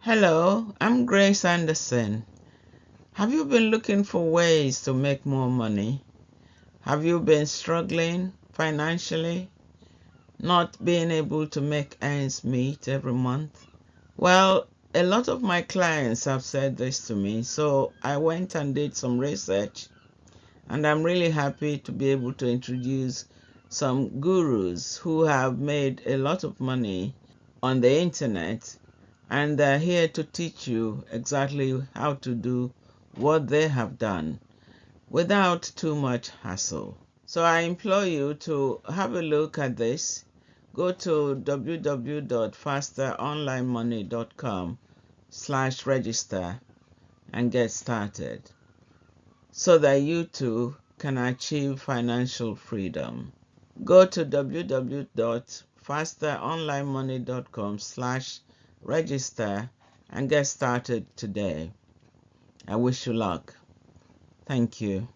Hello, I'm Grace Anderson. Have you been looking for ways to make more money? Have you been struggling financially, not being able to make ends meet every month? Well, a lot of my clients have said this to me, so I went and did some research, and I'm really happy to be able to introduce some gurus who have made a lot of money on the internet, and they're here to teach you exactly how to do what they have done without too much hassle. So I implore you to have a look at this. Go to www.fasteronlinemoney.com/register and get started so that you too can achieve financial freedom. Go to www.fasteronlinemoney.com/register and get started today. I wish you luck. Thank you.